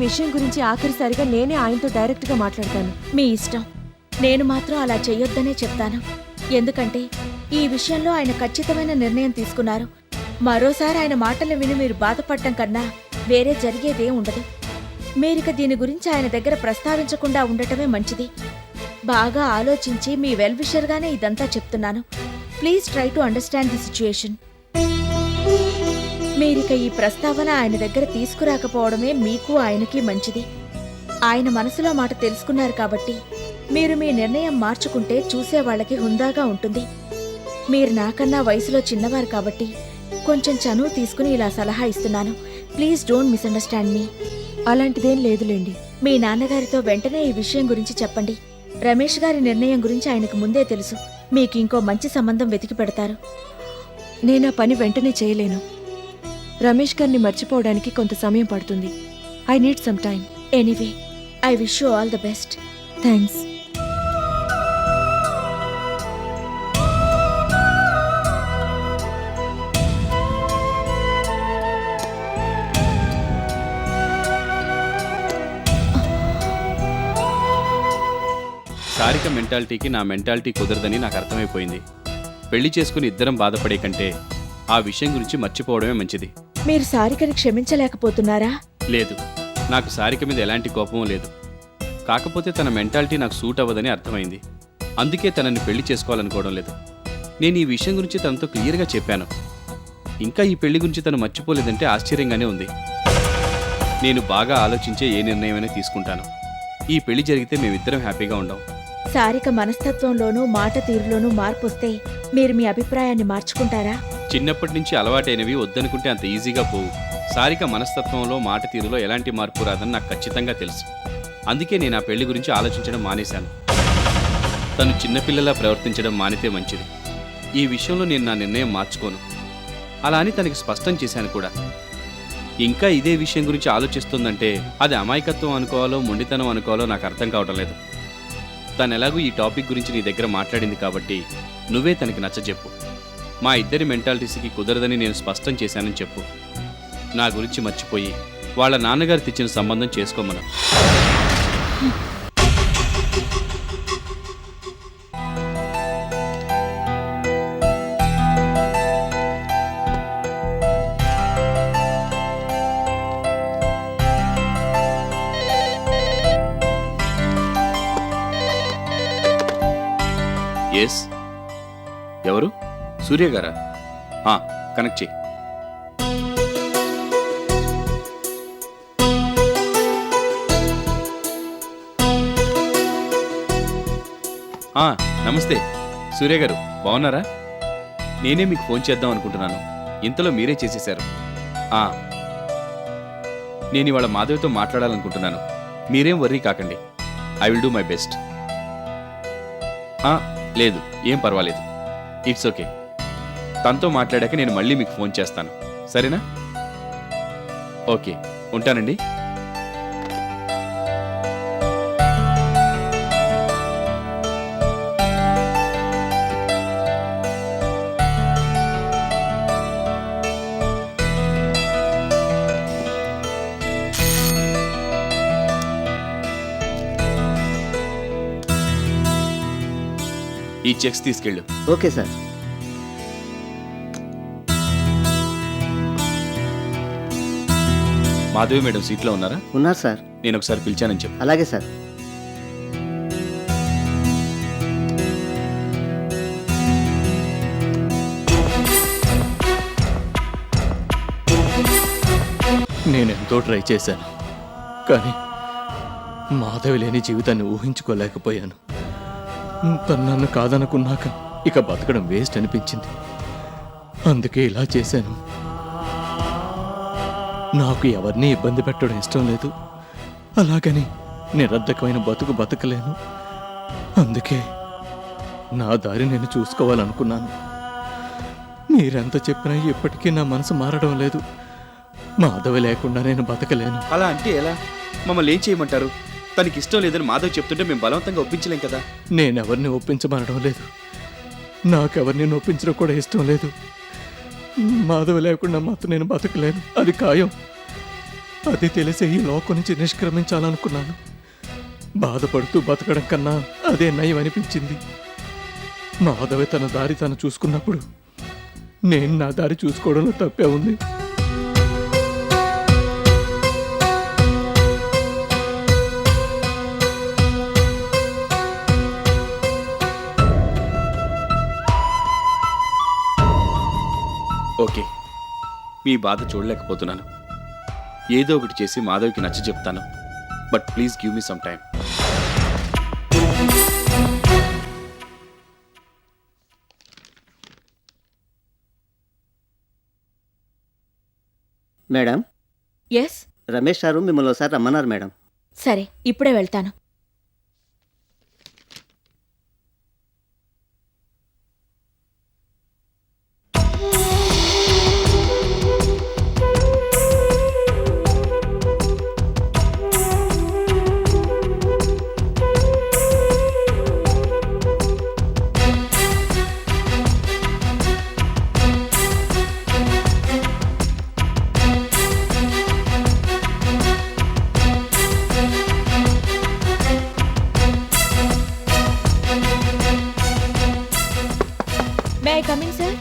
విషయం గురించి ఆఖరిసారిగా నేనే ఆయనతో డైరెక్ట్గా మాట్లాడతాను. మీ ఇష్టం. నేను మాత్రం అలా చెయ్యొద్దనే చెప్తాను. ఎందుకంటే ఈ విషయంలో ఆయన ఖచ్చితమైన నిర్ణయం తీసుకున్నారు. మరోసారి ఆయన మాటలు విని మీరు బాధపడటం కన్నా వేరే జరిగేదేం ఉండదు. మీరిక దీని గురించి ఆయన దగ్గర ప్రస్తావించకుండా ఉండటమే మంచిది. బాగా ఆలోచించి మీ వెల్ విషర్గానే ఇదంతా చెప్తున్నాను. Please try to understand the situation. మీరిక ఈ ప్రస్తావన ఆయన దగ్గర తీసుకురాకపోవడమే మీకు ఆయనకి మంచిది. ఆయన మనసులో మాట తెలుసుకున్నారు కాబట్టి మీరు మీ నిర్ణయం మార్చుకుంటే చూసేవాళ్లకి హుందాగా ఉంటుంది. మీరు నాకన్నా వయసులో చిన్నవారు కాబట్టి కొంచెం చనువు తీసుకుని ఇలా సలహా ఇస్తున్నాను. ప్లీజ్ డోంట్ మిస్అండర్స్టాండ్ మీ. అలాంటిదేం లేదులేండి. మీ నాన్నగారితో వెంటనే ఈ విషయం గురించి చెప్పండి. రమేష్ గారి నిర్ణయం గురించి ఆయనకు ముందే తెలుసు. మీకు ఇంకో మంచి సంబంధం వెతికి పెడతారు. నేనా పని వెంటనే చేయలేను. రమేష్ గారిని మర్చిపోవడానికి కొంత సమయం పడుతుంది. I need some time. Anyway, I wish you all the best. Thanks. Sarika మెంటాలిటీకి నా మెంటాలిటీ కుదరదని నాకు అర్థమైపోయింది. పెళ్లి చేసుకుని ఇద్దరం బాధపడే కంటే ఆ విషయం గురించి మర్చిపోవడమే మంచిది. మీరు సారికని క్షమించలేకపోతున్నారా? లేదు, నాకు సారిక మీద ఎలాంటి కోపం లేదు. కాకపోతే తన మెంటాలిటీ నాకు సూట్ అవ్వదని అర్థమైంది. అందుకే తనని పెళ్లి చేసుకోవాలనుకోవడం లేదు. నేను ఈ విషయం గురించి తనతో క్లియర్గా చెప్పాను. ఇంకా ఈ పెళ్లి గురించి తను మర్చిపోలేదంటే ఆశ్చర్యంగానే ఉంది. నేను బాగా ఆలోచించే ఏ నిర్ణయమైనా తీసుకుంటాను. ఈ పెళ్లి జరిగితే మేమిద్దరం హ్యాపీగా ఉండం. సారిక మనస్తత్వంలోనూ మాట తీరులోనూ మార్పు వస్తే మీరు మీ అభిప్రాయాన్ని మార్చుకుంటారా? చిన్నప్పటి నుంచి అలవాటైనవి వద్దనుకుంటే అంత ఈజీగా పోవు. సారిక మనస్తత్వంలో మాట తీరులో ఎలాంటి మార్పు రాదని నాకు ఖచ్చితంగా తెలుసు. అందుకే నేను ఆ పెళ్లి గురించి ఆలోచించడం మానేశాను. తను చిన్నపిల్లలా ప్రవర్తించడం మానితే మంచిది. ఈ విషయంలో నేను నా నిర్ణయం మార్చుకోను. అలా అని తనకి స్పష్టం చేశాను కూడా. ఇంకా ఇదే విషయం గురించి ఆలోచిస్తుందంటే అది అమాయకత్వం అనుకోవాలో మొండితనం అనుకోవాలో నాకు అర్థం కావడం లేదు. తను ఎలాగూ ఈ టాపిక్ గురించి నీ దగ్గర మాట్లాడింది కాబట్టి నువ్వే తనకి నచ్చజెప్పు. మా ఇద్దరి మెంటాలిటీస్కి కుదరదని నేను స్పష్టం చేశానని చెప్పు. నా గురించి మర్చిపోయి వాళ్ళ నాన్నగారు తెచ్చిన సంబంధం చేసుకోమను. ఎస్, ఎవరు? సూర్య గారా? కనెక్ట్ చేయి. నమస్తే సూర్య గారు, బాగున్నారా? నేనే మీకు ఫోన్ చేద్దాం అనుకుంటున్నాను. ఇంతలో మీరే చేసేశారు. నేను ఇవాళ మాధవ్తో మాట్లాడాలనుకుంటున్నాను. మీరేం వర్రీ కాకండి. I will do my best. లేదు, ఏం పర్వాలేదు. It's okay. తనతో మాట్లాడాక నేను మళ్ళీ మీకు ఫోన్ చేస్తాను, సరేనా? ఓకే, ఉంటానండి. ఈ చెక్స్ తీసుకెళ్ళు. Okay sir. మాధవి మేడం సీట్లో ఉన్నారా? ఉన్నారు సార్. నేను ఒకసారి పిలిచానని చెప్పు. అలాగే సార్. నేనెంతో ట్రై చేశాను, కానీ మాధవి లేని జీవితాన్ని ఊహించుకోలేకపోయాను. తను నన్ను కాదనుకున్నాక ఇక బతకడం వేస్ట్ అనిపించింది. అందుకే ఇలా చేశాను. నాకు ఎవరిని ఇబ్బంది పెట్టడం ఇష్టం లేదు. అలాగని నిరర్ధకమైన బతుకు బతకలేను. అందుకే నా దారి నేను చూసుకోవాలనుకున్నాను. మీరెంత చెప్పినా ఇప్పటికీ నా మనసు మారడం లేదు. మాధవి లేకుండా నేను బతకలేను. అలా అంటే ఎలా? మమ్మల్ని ఏం చేయమంటారు? తనకి ఇష్టం లేదని మాధవ్ చెప్తుంటే మేము బలవంతంగా ఒప్పించలేం కదా. నేనెవరిని ఒప్పించమనడం లేదు. నాకెవరిని ఒప్పించడం కూడా ఇష్టం లేదు. మాధవి లేకుండా మాత్రం నేను బతకలేను, అది ఖాయం. అది తెలిసే ఈ లోకం నుంచి నిష్క్రమించాలనుకున్నాను. బాధపడుతూ బతకడం కన్నా అదే నయం అనిపించింది. మాధవి తన దారి తను చూసుకున్నప్పుడు నేను నా దారి చూసుకోవడంలో తప్పే ఉంది. ఓకే, మీ బాధ చూడలేకపోతున్నాను. ఏదో ఒకటి చేసి మాధవికి నచ్చ చెప్తాను. But please give me some time. Madam, yes, Ramesh sir మిమ్మల్ని ఒకసారి రమ్మన్నారు మేడం. సరే ఇప్పుడే వెళ్తాను. May I come in sir?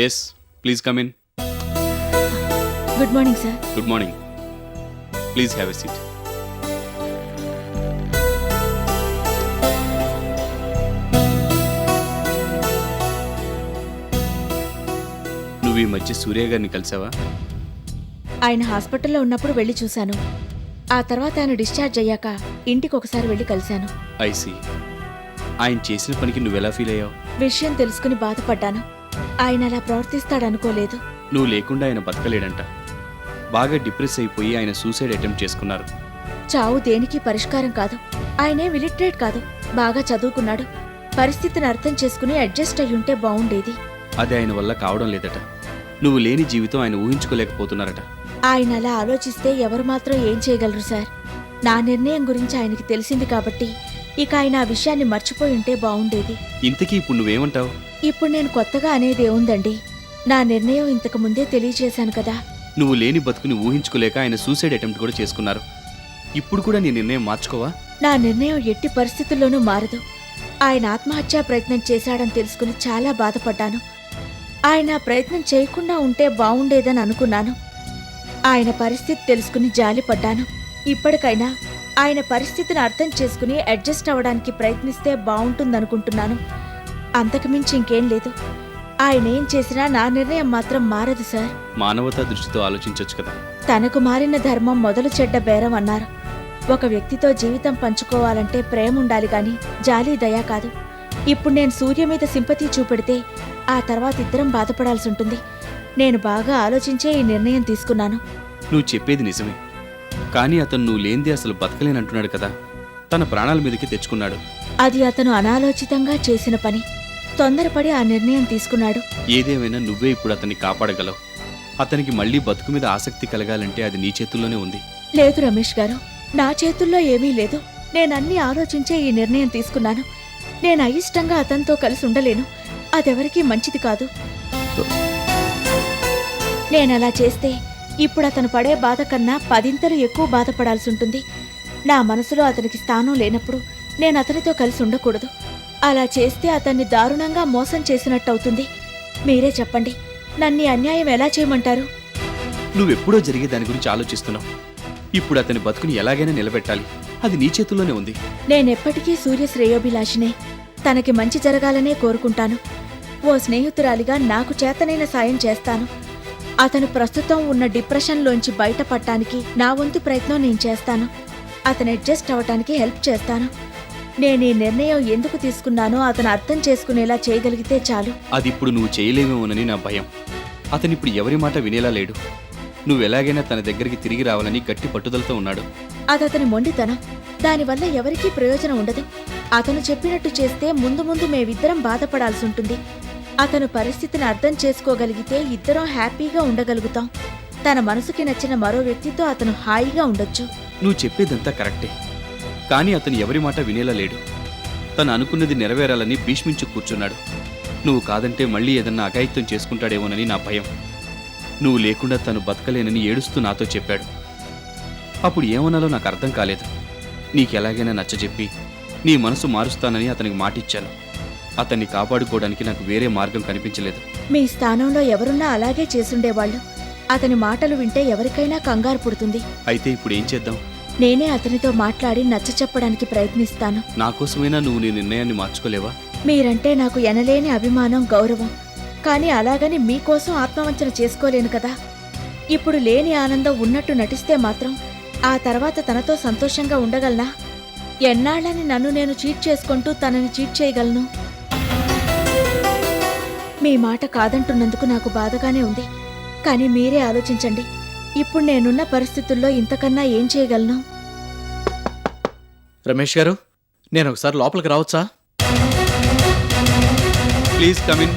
Yes, please come in. Good morning sir. Good morning. Please have a seat. నువ్వు ఈ మధ్య సూర్య గారిని కలిసావా? ఆయన హాస్పిటల్లో ఉన్నప్పుడు వెళ్ళి చూశాను. ఆ తర్వాత ఆయన డిశ్చార్జ్ అయ్యాక ఇంటికి ఒకసారి వెళ్ళి కలిశాను. ఐసీ. ఆయన చేసిన పనికి నువ్వెలా ఫీల్ అయ్యావు? విషయం తెలుసుకుని బాధపడ్డాను. ఆయన అలా ప్రవర్తిస్తాడనుకోలేదు. నువ్వు లేకుండా ఆయన బతకలేడంట. బాగా డిప్రెస్ అయిపోయి ఆయన సూసైడ్ అటెంప్ట్ చేసుకున్నారు. చావు దేనికి పరిష్కారం కాదు. ఆయనే ఇలిటరేట్ కాదు, బాగా చదువుకున్నాడు. పరిస్థితిని అర్థం చేసుకుని అడ్జస్ట్ అయ్యి ఉంటే బాగుండేది. అది ఆయన వల్ల కావడం లేదట. నువ్వు లేని జీవితం ఆయన ఊహించుకోలేకపోతున్నారట. ఆయన అలా ఆలోచిస్తే ఎవరు మాత్రం ఏం చేయగలరు సార్? నా నిర్ణయం గురించి ఆయనకి తెలిసింది కాబట్టి ఇక ఆయన ఆ విషయాన్ని మర్చిపోయి ఉంటే బాగుండేది. ఇంతకీ ఇప్పుడు నువ్వేమంటావు? ఇప్పుడు నేను కొత్తగా అనేది ఏముందండి? నా నిర్ణయం ఇంతకు ముందే తెలియజేశాను కదా. నువ్వు లేని బతుకుని ఊహించుకోలేక ఆయన సూసైడ్ అటెంప్ట్ కూడా చేసుకున్నారు. ఇప్పుడు కూడా నీ నిర్ణయం మార్చుకోవా? నా నిర్ణయం ఎట్టి పరిస్థితుల్లోనూ మారదు. ఆయన ఆత్మహత్యా ప్రయత్నం చేశాడని తెలుసుకుని చాలా బాధపడ్డాను. ఆయన ఆ ప్రయత్నం చేయకుండా ఉంటే బాగుండేదని అనుకున్నాను. ఆయన పరిస్థితి తెలుసుకుని జాలిపడ్డాను. ఇప్పటికైనా ఆయన పరిస్థితిని అర్థం చేసుకుని అడ్జస్ట్ అవ్వడానికి ప్రయత్నిస్తే బాగుంటుందనుకుంటున్నాను. అంతకుమించి ఇంకేం లేదు. ఆయన ఏం చేసినా నా నిర్ణయం మాత్రం మారదు సార్. మానవతా దృష్టితో ఆలోచించొచ్చు కదా. తనకు మారిన ధర్మం మొదలు చెడ్డ బేరం అన్నారు. ఒక వ్యక్తితో జీవితం పంచుకోవాలంటే ప్రేమ ఉండాలి గాని జాలి దయ కాదు. ఇప్పుడు నేను సూర్య మీద సింపతి చూపెడితే ఆ తర్వాత ఇద్దరం బాధపడాల్సి ఉంటుంది. నేను బాగా ఆలోచించే ఈ నిర్ణయం తీసుకున్నాను. నువ్వు చెప్పేది నిజమే, కానీ అతను నువ్వు లేనిదే అసలు బతకలేనంటున్నాడు కదా. తన ప్రాణాల మీదకి తెచ్చుకున్నాడు. అది అతను అనాలోచితంగా చేసిన పని. తొందరపడి ఆ నిర్ణయం తీసుకున్నాడు. ఏదేమైనా నువ్వే ఇప్పుడు అతన్ని కాపాడగలవు. అతనికి మళ్ళీ బతుకు మీద ఆసక్తి కలగాలంటే అది నీ చేతుల్లోనే ఉంది. లేదు రమేష్ గారు, నా చేతుల్లో ఏమీ లేదు. నేనన్నీ ఆలోచించే ఈ నిర్ణయం తీసుకున్నాను. నేను అయిష్టంగా అతనితో కలిసి ఉండలేను. అదెవరికీ మంచిది కాదు. నేనలా చేస్తే ఇప్పుడు అతను పడే బాధ కన్నా 10 ఎక్కువ బాధపడాల్సి ఉంటుంది. నా మనసులో అతనికి స్థానం లేనప్పుడు నేను అతనితో కలిసి ఉండకూడదు. అలా చేస్తే అతన్ని దారుణంగా మోసం చేసినట్టవుతుంది. మీరే చెప్పండి, నన్ను అన్యాయం ఎలా చేయమంటారు? నువ్వెప్పుడో జరిగే దాని గురించి ఆలోచిస్తున్నావు. ఇప్పుడు అతని బతుకుని ఎలాగైనా నిలబెట్టాలి. అది నీ చేతుల్లోనే ఉంది. నేనెప్పటికీ సూర్య శ్రేయోభిలాషినే. తనకి మంచి జరగాలనే కోరుకుంటాను. ఓ స్నేహితురాలిగా నాకు చేతనైన సాయం చేస్తాను. అతను ప్రస్తుతం ఉన్న డిప్రెషన్లోంచి బయటపడటానికి నా వంతు ప్రయత్నం నేను చేస్తాను. అతను అడ్జస్ట్ అవ్వటానికి హెల్ప్ చేస్తాను. నేను ఈ నిర్ణయం ఎందుకు తీసుకున్నానో అతను అర్థం చేసుకునేలా చేయగలిగితే చాలు. అది ఇప్పుడు నువ్వు చేయలేమోనని నా భయం. అతనిప్పుడు ఎవరి మాట వినేలా లేడు. నువ్వెలాగైనా తన దగ్గరికి తిరిగి రావాలని గట్టి పట్టుదలతో ఉన్నాడు. అదతని మొండితనం. దానివల్ల ఎవరికీ ప్రయోజనం ఉండదు. అతను చెప్పినట్టు చేస్తే ముందు ముందు మేమిద్దరం బాధపడాల్సి ఉంటుంది. అతను పరిస్థితిని అర్థం చేసుకోగలిగితే ఇద్దరం హ్యాపీగా ఉండగలుగుతాం. తన మనసుకి నచ్చిన మరో వ్యక్తితో అతను హాయిగా ఉండొచ్చు. నువ్వు చెప్పేదంతా కరెక్టే, కానీ అతను ఎవరి మాట వినేలా లేడు. తను అనుకున్నది నెరవేరాలని భీష్మించు కూర్చున్నాడు. నువ్వు కాదంటే మళ్ళీ ఏదన్నా అఘాయిత్యం చేసుకుంటాడేమోనని నా భయం. నువ్వు లేకుండా తను బతకలేనని ఏడుస్తూ నాతో చెప్పాడు. అప్పుడు ఏమనాలో నాకు అర్థం కాలేదు. నీకెలాగైనా నచ్చజెప్పి నీ మనసు మారుస్తానని అతనికి మాటిచ్చాను. అతన్ని కాపాడుకోవడానికి నాకు వేరే మార్గం కనిపించలేదు. మీ స్థానంలో ఎవరున్నా అలాగే చేసుండేవాళ్ళు. అతని మాటలు వింటే ఎవరికైనా కంగారు పుడుతుంది. అయితే ఇప్పుడు ఏం చేద్దాం? నేనే అతనితో మాట్లాడి నచ్చ చెప్పడానికి ప్రయత్నిస్తాను. నా కోసమైనా నువ్వు నీ నిర్ణయాన్ని మార్చుకోలేవా? మీరంటే నాకు ఎనలేని అభిమానం, గౌరవం. కానీ అలాగని మీకోసం ఆత్మవంచన చేసుకోలేను కదా. ఇప్పుడు లేని ఆనందం ఉన్నట్టు నటిస్తే మాత్రం ఆ తర్వాత తనతో సంతోషంగా ఉండగలనా? ఎన్నాళ్ళని నన్ను నేను చీట్ చేసుకుంటూ తనని చీట్ చేయగలను? మీ మాట కాదంటున్నందుకు నాకు బాధగానే ఉంది. కానీ మీరే ఆలోచించండి. ఇప్పుడు నేనున్న పరిస్థితుల్లో ఇంతకన్నా ఏం చేయగలను? రమేష్ గారు, నేను ఒకసారి లోపలికి రావచ్చా? Please come in.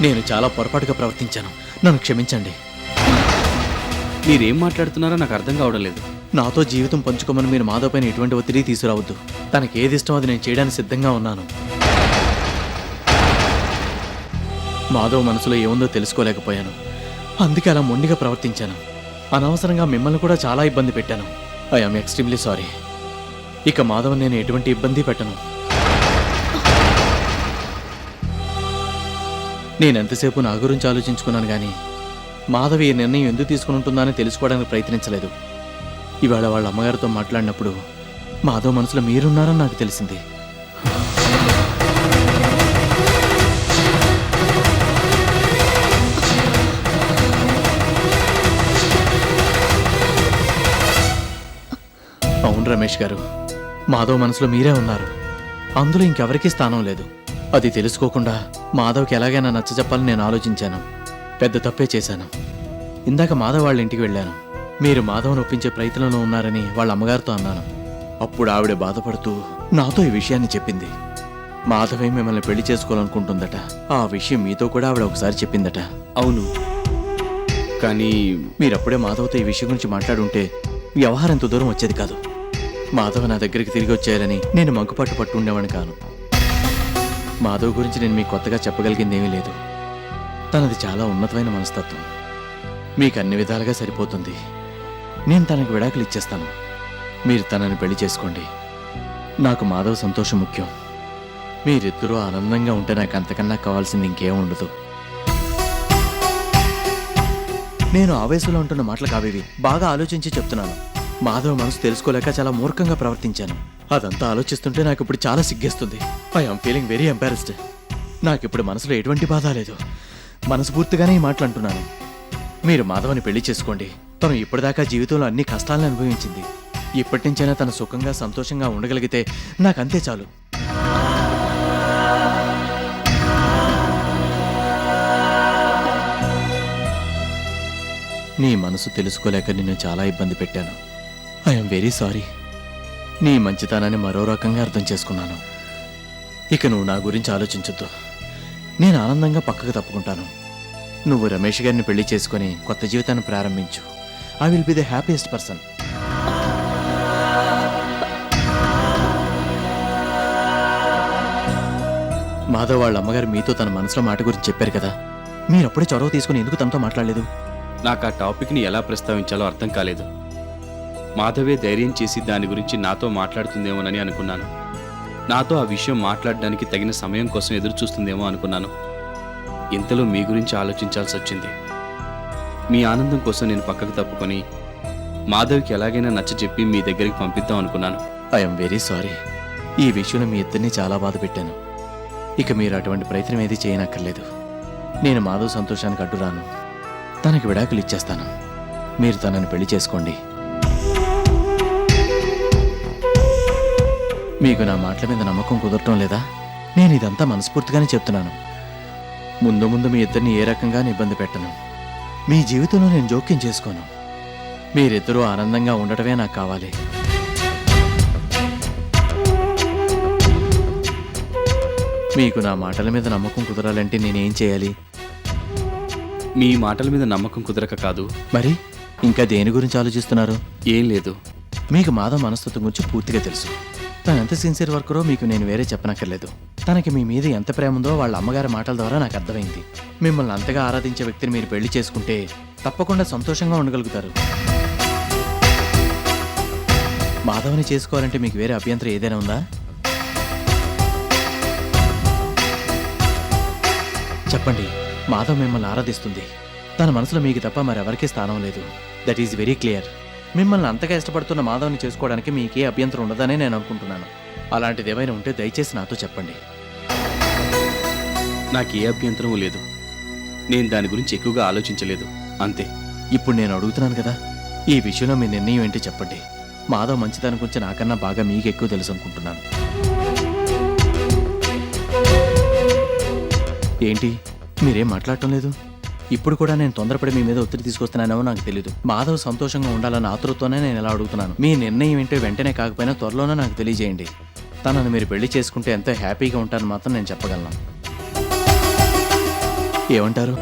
నేను చాలా పొరపాటుగా ప్రవర్తించాను, నన్ను క్షమించండి. మీరేం మాట్లాడుతున్నారో నాకు అర్థం కావడం లేదు. నాతో జీవితం పంచుకోమని మీరు మాధవ్ పైన ఎటువంటి ఒత్తిడి తీసుకురావద్దు. తనకి ఏది ఇష్టమో అది నేను చేయడానికి సిద్ధంగా ఉన్నాను. మాధవ్ మనసులో ఏముందో తెలుసుకోలేకపోయాను. అందుకే అలా మొండిగా ప్రవర్తించాను. అనవసరంగా మిమ్మల్ని కూడా చాలా ఇబ్బంది పెట్టాను. I'm extremely sorry. ఇక మాధవ్ నేను ఎటువంటి ఇబ్బంది పెట్టను. నేనెంతసేపు నా గురించి ఆలోచించుకున్నాను కానీ మాధవి ఈ నిర్ణయం ఎందుకు తీసుకుని ఉంటుందా అని తెలుసుకోవడానికి ప్రయత్నించలేదు. ఇవాళ వాళ్ళ అమ్మగారితో మాట్లాడినప్పుడు మాధవ్ మనసులో మీరున్నారని నాకు తెలిసింది. అవును రమేష్ గారు, మాధవ్ మనసులో మీరే ఉన్నారు. అందులో ఇంకెవరికీ స్థానం లేదు. అది తెలుసుకోకుండా మాధవ్కి ఎలాగైనా నచ్చజెప్పాలని నేను ఆలోచించాను. పెద్ద తప్పే చేశాను. ఇందాక మాధవ్ వాళ్ళ ఇంటికి వెళ్ళాను. మీరు మాధవ్ను ఒప్పించే ప్రయత్నంలో ఉన్నారని వాళ్ళ అమ్మగారితో అన్నాను. అప్పుడు ఆవిడ బాధపడుతూ నాతో ఈ విషయాన్ని చెప్పింది. మాధవే మిమ్మల్ని పెళ్లి చేసుకోవాలనుకుంటుందట. ఆ విషయం మీతో కూడా ఆవిడ ఒకసారి చెప్పిందట. అవును, కానీ మీరప్పుడే మాధవ్తో ఈ విషయం గురించి మాట్లాడుంటే వ్యవహారం ఎంత దూరం వచ్చేది కాదు. మాధవ్ నా దగ్గరికి తిరిగి వచ్చేయాలని నేను మగ్గుపట్టు పట్టు ఉండేవాడిని కాను. మాధవ్ గురించి నేను మీకు కొత్తగా చెప్పగలిగిందేమీ లేదు. తనది చాలా ఉన్నతమైన మనస్తత్వం. మీకు అన్ని విధాలుగా సరిపోతుంది. నేను తనకు విడాకులు ఇచ్చేస్తాను. మీరు తనని పెళ్లి చేసుకోండి. నాకు మాధవ్ సంతోషం ముఖ్యం. మీరిద్దరూ ఆనందంగా ఉంటే నాకు అంతకన్నా కావాల్సింది ఇంకేం ఉండదు. నేను ఆవేశంలో ఉంటున్న మాటలు కావేవి. బాగా ఆలోచించి చెప్తున్నాను. మాధవ్ మనసు తెలుసుకోలేక చాలా మూర్ఖంగా ప్రవర్తించాను. అదంతా ఆలోచిస్తుంటే నాకు ఇప్పుడు చాలా సిగ్గేస్తుంది. I'm feeling very embarrassed. నాకిప్పుడు మనసులో ఎటువంటి బాధ లేదు. మనస్ఫూర్తిగానే ఈ మాటలు అంటున్నాను. మీరు మాధవని పెళ్లి చేసుకోండి. తను ఇప్పటిదాకా జీవితంలో అన్ని కష్టాలను అనుభవించింది. ఇప్పటి నుంచైనా తను సుఖంగా సంతోషంగా ఉండగలిగితే నాకంతే చాలు. నీ మనసు తెలుసుకోలేక నిన్ను చాలా ఇబ్బంది పెట్టాను. I'm very sorry. నీ మంచితనాన్ని మరో రకంగా అర్థం చేసుకున్నాను. ఇక నువ్వు నా గురించి ఆలోచించొద్దు. నేను ఆనందంగా పక్కకు తప్పుకుంటాను. నువ్వు రమేష్ గారిని పెళ్లి చేసుకుని కొత్త జీవితాన్ని ప్రారంభించు. I will be the happiest person. Madhav వాళ్ళ అమ్మగారు మీతో తన మనసులో మాట గురించి చెప్పారు కదా. మీరప్పుడే చొరవ తీసుకుని ఎందుకు తనతో మాట్లాడలేదు? నాకు ఆ టాపిక్ని ఎలా ప్రస్తావించాలో అర్థం కాలేదు. మాధవే ధైర్యం చేసి దాని గురించి నాతో మాట్లాడుతుందేమోనని అనుకున్నాను. నాతో ఆ విషయం మాట్లాడడానికి తగిన సమయం కోసం ఎదురు చూస్తుందేమో అనుకున్నాను. ఇంతలో మీ గురించి ఆలోచించాల్సి వచ్చింది. మీ ఆనందం కోసం నేను పక్కకు తప్పుకొని మాధవ్కి ఎలాగైనా నచ్చజెప్పి మీ దగ్గరికి పంపిద్దాం అనుకున్నాను. I'm very sorry. ఈ విషయంలో మీ ఇద్దరిని చాలా బాధ పెట్టాను. ఇక మీరు అటువంటి ప్రయత్నం ఏది చేయనక్కర్లేదు. నేను మాధవ్ సంతోషానికి అడ్డురాను. తనకి విడాకులు ఇచ్చేస్తాను. మీరు తనని పెళ్లి చేసుకోండి. మీకు నా మాటల మీద నమ్మకం కుదరటం లేదా? నేను ఇదంతా మనస్ఫూర్తిగానే చెప్తున్నాను. ముందు ముందు మీ ఇద్దరిని ఏ రకంగా ఇబ్బంది పెట్టను. మీ జీవితంలో నేను జోక్యం చేసుకోను. మీరిద్దరూ ఆనందంగా ఉండటమే నాకు కావాలి. మీకు నా మాటల మీద నమ్మకం కుదరాలంటే నేనేం చేయాలి? మీ మాటల మీద నమ్మకం కుదరక కాదు. మరి ఇంకా దేని గురించి ఆలోచిస్తున్నారు? ఏం లేదు. మీకు మాధవ్ మనస్తత్వం గురించి పూర్తిగా తెలుసు. తను ఎంత సిన్సియర్ వర్కరో మీకు నేను వేరే చెప్పనక్కర్లేదు. తనకి మీ మీద ఎంత ప్రేమ ఉందో వాళ్ళ అమ్మగారి మాటల ద్వారా నాకు అర్థమైంది. మిమ్మల్ని అంతగా ఆరాధించే వ్యక్తిని మీరు పెళ్లి చేసుకుంటే తప్పకుండా సంతోషంగా ఉండగలుగుతారు. మాధవ్ని చేసుకోవాలంటే మీకు వేరే అభ్యంతరం ఏదైనా ఉందా? చెప్పండి. మాధవ్ మిమ్మల్ని ఆరాధిస్తుంది. తన మనసులో మీకు తప్ప మరెవరికీ స్థానం లేదు. That is very clear. మిమ్మల్ని అంతగా ఇష్టపడుతున్న మాధవ్ని చేసుకోవడానికి మీకే అభ్యంతరం ఉండదని నేను అనుకుంటున్నాను. అలాంటిది ఏమైనా ఉంటే దయచేసి నాతో చెప్పండి. నాకు ఏ అభ్యంతరం లేదు. నేను దాని గురించి ఎక్కువగా ఆలోచించలేదు, అంతే. ఇప్పుడు నేను అడుగుతున్నాను కదా, ఈ విషయంలో మీ నిర్ణయం ఏంటి చెప్పండి. మాధవ్ మంచితనం గురించి నాకన్నా బాగా మీకు ఎక్కువ తెలుసు అనుకుంటున్నాను. ఏంటి మీరేం మాట్లాడటం లేదు? ఇప్పుడు కూడా నేను తొందరపడి మీ మీద ఒత్తిడి తీసుకొస్తున్నానేమో నాకు తెలీదు. మాధవ్ సంతోషంగా ఉండాలన్న ఆతృతతోనే నేను ఇలా అడుగుతున్నాను. మీ నిర్ణయం ఏంటో వెంటనే కాకపోయినా త్వరలోనే నాకు తెలియజేయండి. తనను మీరు పెళ్లి చేసుకుంటే ఎంతో హ్యాపీగా ఉంటారని మాత్రం నేను చెప్పగలను. ఏమంటారు?